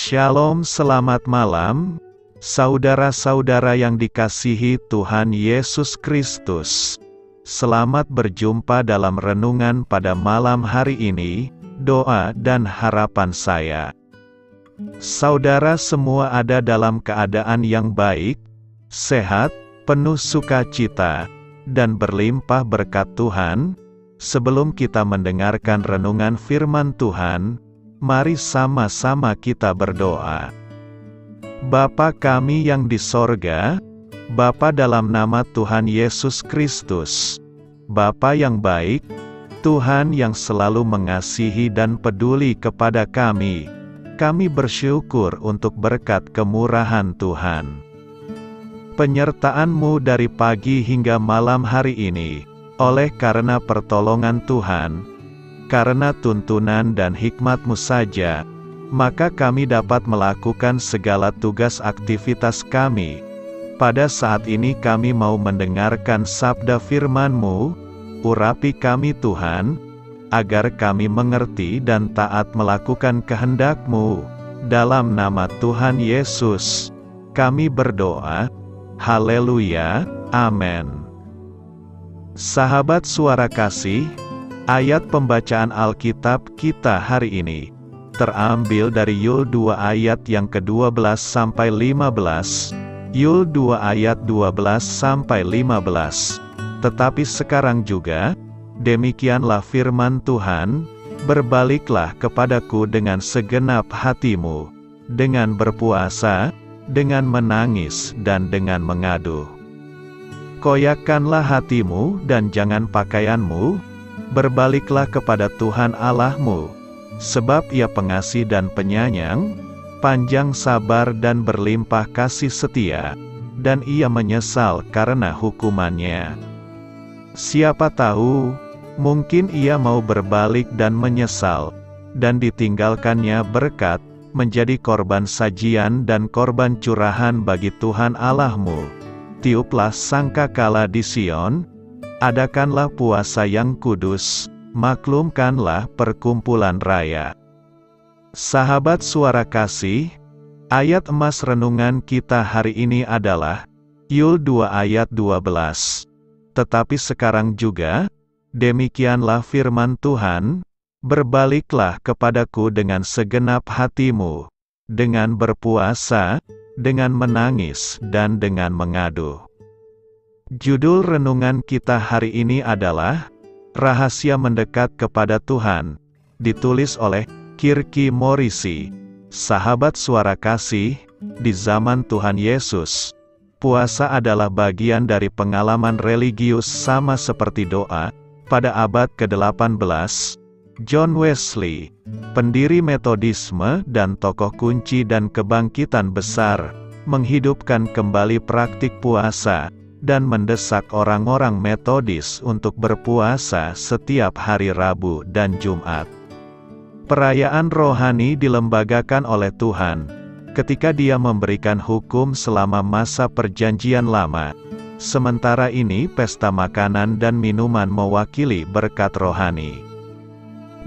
Shalom, selamat malam, saudara-saudara yang dikasihi Tuhan Yesus Kristus. Selamat berjumpa dalam renungan pada malam hari ini, doa dan harapan saya. Saudara semua ada dalam keadaan yang baik, sehat, penuh sukacita, dan berlimpah berkat Tuhan. Sebelum kita mendengarkan renungan firman Tuhan, mari sama-sama kita berdoa. Bapa kami yang di sorga, Bapa dalam nama Tuhan Yesus Kristus, Bapa yang baik, Tuhan yang selalu mengasihi dan peduli kepada kami bersyukur untuk berkat kemurahan Tuhan. Penyertaan-Mu dari pagi hingga malam hari ini, oleh karena pertolongan Tuhan, karena tuntunan dan hikmat-Mu saja, maka kami dapat melakukan segala tugas aktivitas kami. Pada saat ini kami mau mendengarkan sabda firman-Mu, urapi kami Tuhan, agar kami mengerti dan taat melakukan kehendak-Mu. Dalam nama Tuhan Yesus, kami berdoa. Haleluya, amin. Sahabat suara kasih, ayat pembacaan Alkitab kita hari ini terambil dari Yul 2 ayat yang ke-12 sampai 15, Yul 2 ayat 12 sampai 15. Tetapi sekarang juga, demikianlah firman Tuhan, berbaliklah kepadaku dengan segenap hatimu, dengan berpuasa, dengan menangis dan dengan mengadu. Koyakkanlah hatimu dan jangan pakaianmu, berbaliklah kepada Tuhan Allahmu, sebab Ia pengasih dan penyayang, panjang sabar dan berlimpah kasih setia, dan Ia menyesal karena hukumannya. Siapa tahu, mungkin Ia mau berbalik dan menyesal, dan ditinggalkannya berkat, menjadi korban sajian dan korban curahan bagi Tuhan Allahmu. Tiuplah sangkakala di Sion, adakanlah puasa yang kudus, maklumkanlah perkumpulan raya. Sahabat suara kasih, ayat emas renungan kita hari ini adalah Yul 2 ayat 12. Tetapi sekarang juga, demikianlah firman Tuhan, berbaliklah kepadaku dengan segenap hatimu, dengan berpuasa, dengan menangis dan dengan mengadu. Judul renungan kita hari ini adalah Rahasia Mendekat kepada Tuhan, ditulis oleh Kirky Morrissey. Sahabat suara kasih, di zaman Tuhan Yesus, puasa adalah bagian dari pengalaman religius sama seperti doa. Pada abad ke-18, John Wesley, pendiri Metodisme dan tokoh kunci dan kebangkitan besar, menghidupkan kembali praktik puasa, dan mendesak orang-orang Metodis untuk berpuasa setiap hari Rabu dan Jumat. Perayaan rohani dilembagakan oleh Tuhan, ketika Dia memberikan hukum selama masa perjanjian lama. Sementara ini pesta makanan dan minuman mewakili berkat rohani.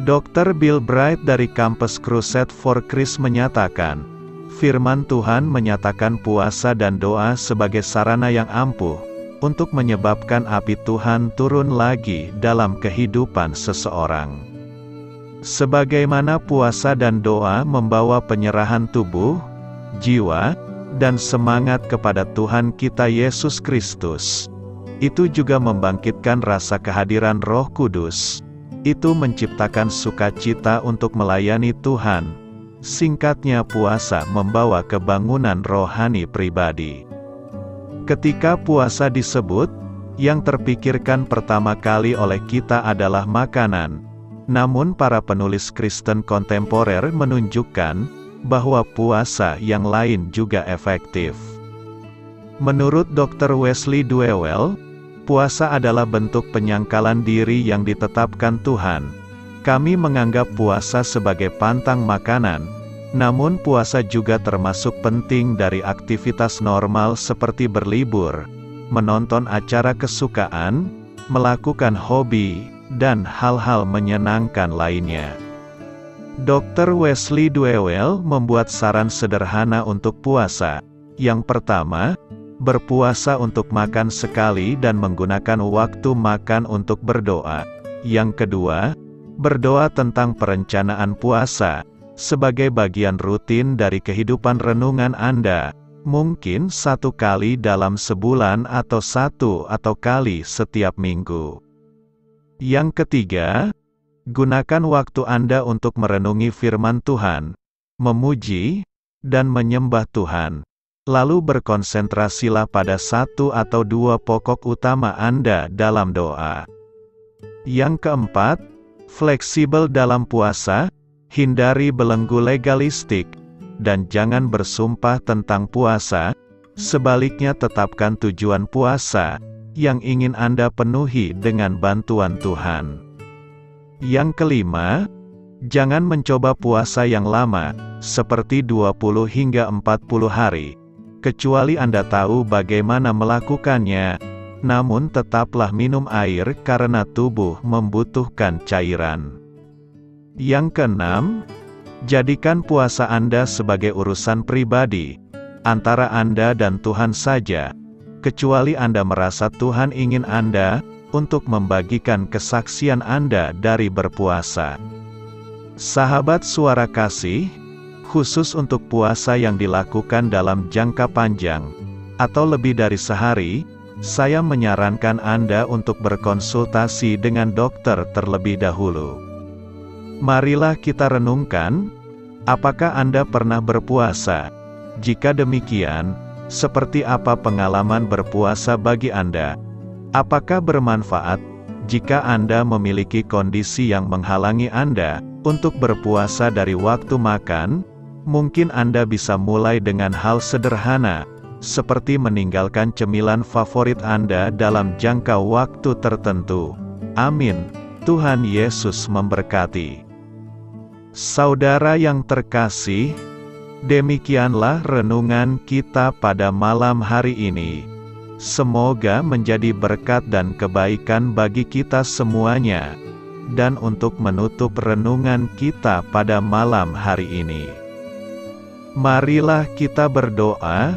Dr. Bill Bright dari kampus Crusade for Christ menyatakan, firman Tuhan menyatakan puasa dan doa sebagai sarana yang ampuh untuk menyebabkan api Tuhan turun lagi dalam kehidupan seseorang. Sebagaimana puasa dan doa membawa penyerahan tubuh, jiwa, dan semangat kepada Tuhan kita Yesus Kristus, itu juga membangkitkan rasa kehadiran Roh Kudus. Itu menciptakan sukacita untuk melayani Tuhan. Singkatnya, puasa membawa kebangunan rohani pribadi. Ketika puasa disebut, yang terpikirkan pertama kali oleh kita adalah makanan. Namun para penulis Kristen kontemporer menunjukkan bahwa puasa yang lain juga efektif. Menurut Dr. Wesley Duewel, puasa adalah bentuk penyangkalan diri yang ditetapkan Tuhan. Kami menganggap puasa sebagai pantang makanan, namun puasa juga termasuk penting dari aktivitas normal seperti berlibur, menonton acara kesukaan, melakukan hobi, dan hal-hal menyenangkan lainnya. Dr. Wesley Duewel membuat saran sederhana untuk puasa. Yang pertama, berpuasa untuk makan sekali dan menggunakan waktu makan untuk berdoa. Yang kedua, berdoa tentang perencanaan puasa, sebagai bagian rutin dari kehidupan renungan Anda, mungkin 1 kali dalam sebulan atau 1 kali setiap minggu. Yang ketiga, gunakan waktu Anda untuk merenungi firman Tuhan, memuji, dan menyembah Tuhan. Lalu berkonsentrasilah pada 1 atau 2 pokok utama Anda dalam doa. Yang keempat, fleksibel dalam puasa, hindari belenggu legalistik, dan jangan bersumpah tentang puasa. Sebaliknya tetapkan tujuan puasa yang ingin Anda penuhi dengan bantuan Tuhan. Yang kelima, jangan mencoba puasa yang lama, seperti 20 hingga 40 hari, kecuali Anda tahu bagaimana melakukannya, namun tetaplah minum air karena tubuh membutuhkan cairan. Yang keenam, jadikan puasa Anda sebagai urusan pribadi, antara Anda dan Tuhan saja, kecuali Anda merasa Tuhan ingin Anda untuk membagikan kesaksian Anda dari berpuasa. Sahabat Suara Kasih, khusus untuk puasa yang dilakukan dalam jangka panjang, atau lebih dari sehari, saya menyarankan Anda untuk berkonsultasi dengan dokter terlebih dahulu. Marilah kita renungkan, apakah Anda pernah berpuasa? Jika demikian, seperti apa pengalaman berpuasa bagi Anda? Apakah bermanfaat? Jika Anda memiliki kondisi yang menghalangi Anda untuk berpuasa dari waktu makan, mungkin Anda bisa mulai dengan hal sederhana, seperti meninggalkan cemilan favorit Anda dalam jangka waktu tertentu. Amin. Tuhan Yesus memberkati. Saudara yang terkasih, demikianlah renungan kita pada malam hari ini. Semoga menjadi berkat dan kebaikan bagi kita semuanya. Dan untuk menutup renungan kita pada malam hari ini, marilah kita berdoa.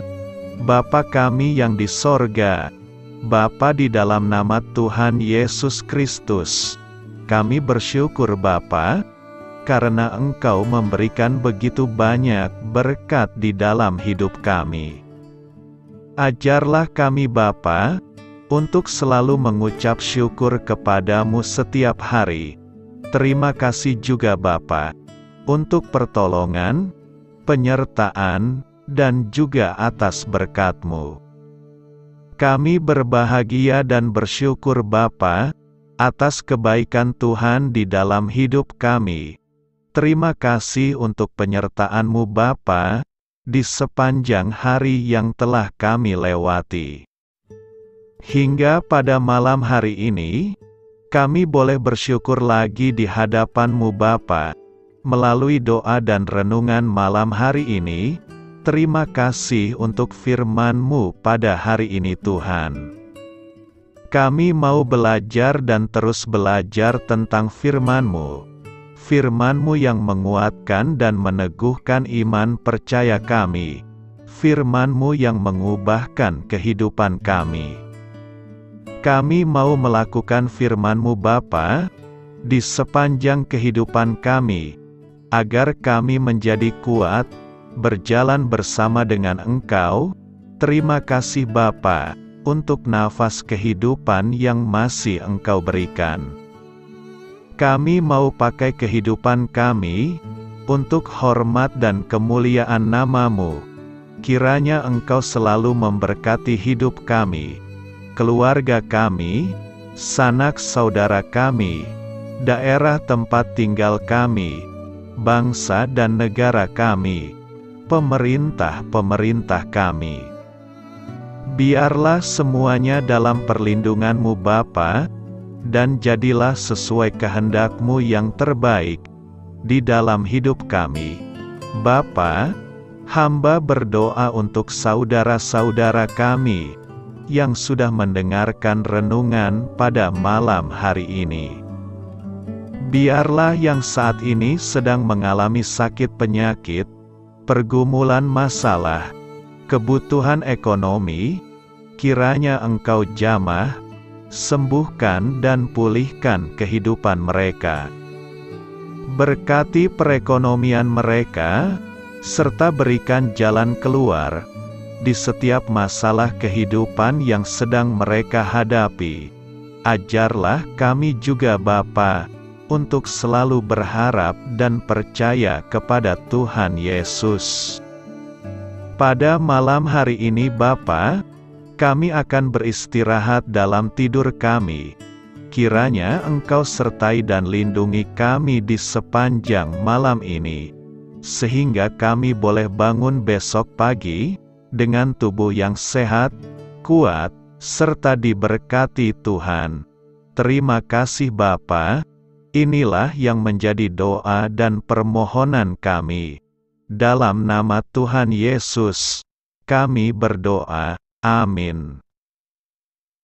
Bapa kami yang di sorga, Bapa di dalam nama Tuhan Yesus Kristus, kami bersyukur Bapa, karena Engkau memberikan begitu banyak berkat di dalam hidup kami. Ajarlah kami Bapa, untuk selalu mengucap syukur kepadamu setiap hari. Terima kasih juga Bapa, untuk pertolongan, penyertaan, dan juga atas berkat-Mu. Kami berbahagia dan bersyukur Bapa, atas kebaikan Tuhan di dalam hidup kami. Terima kasih untuk penyertaan-Mu Bapa, di sepanjang hari yang telah kami lewati. Hingga pada malam hari ini, kami boleh bersyukur lagi di hadapan-Mu Bapa, melalui doa dan renungan malam hari ini. Terima kasih untuk firman-Mu pada hari ini Tuhan. Kami mau belajar dan terus belajar tentang firman-Mu. Firman-Mu yang menguatkan dan meneguhkan iman percaya kami. Firman-Mu yang mengubahkan kehidupan kami. Kami mau melakukan firman-Mu Bapa, di sepanjang kehidupan kami, agar kami menjadi kuat, berjalan bersama dengan Engkau. Terima kasih Bapa, untuk nafas kehidupan yang masih Engkau berikan. Kami mau pakai kehidupan kami, untuk hormat dan kemuliaan nama-Mu. Kiranya Engkau selalu memberkati hidup kami, keluarga kami, sanak saudara kami, daerah tempat tinggal kami, bangsa dan negara kami, pemerintah-pemerintah kami. Biarlah semuanya dalam perlindungan-Mu Bapa, dan jadilah sesuai kehendak-Mu yang terbaik, di dalam hidup kami. Bapa, hamba berdoa untuk saudara-saudara kami, yang sudah mendengarkan renungan pada malam hari ini. Biarlah yang saat ini sedang mengalami sakit penyakit, pergumulan masalah, kebutuhan ekonomi, kiranya Engkau jamah, sembuhkan dan pulihkan kehidupan mereka. Berkati perekonomian mereka, serta berikan jalan keluar di setiap masalah kehidupan yang sedang mereka hadapi. Ajarlah kami juga Bapa, untuk selalu berharap dan percaya kepada Tuhan Yesus. Pada malam hari ini Bapa, kami akan beristirahat dalam tidur kami. Kiranya Engkau sertai dan lindungi kami di sepanjang malam ini, sehingga kami boleh bangun besok pagi dengan tubuh yang sehat, kuat, serta diberkati Tuhan. Terima kasih Bapa. Inilah yang menjadi doa dan permohonan kami. Dalam nama Tuhan Yesus, kami berdoa. Amin.